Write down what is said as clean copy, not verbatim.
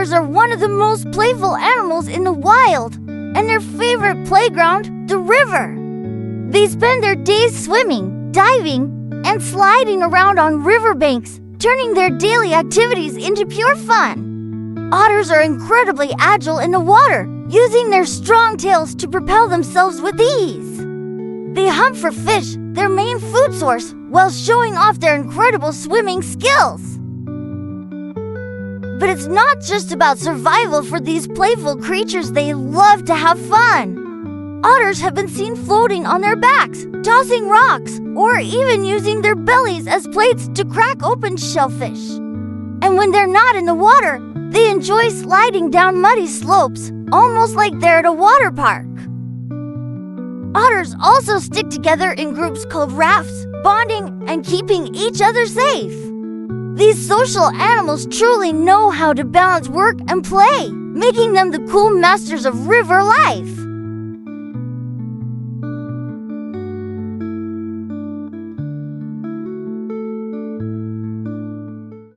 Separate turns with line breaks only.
Otters are one of the most playful animals in the wild, and their favorite playground, the river. They spend their days swimming, diving, and sliding around on riverbanks, turning their daily activities into pure fun. Otters are incredibly agile in the water, using their strong tails to propel themselves with ease. They hunt for fish, their main food source, while showing off their incredible swimming skills. But it's not just about survival for these playful creatures. They love to have fun. Otters have been seen floating on their backs, tossing rocks, or even using their bellies as plates to crack open shellfish. And when they're not in the water, they enjoy sliding down muddy slopes, almost like they're at a water park. Otters also stick together in groups called rafts, bonding and keeping each other safe. These social animals truly know how to balance work and play, making them the cool masters of river life.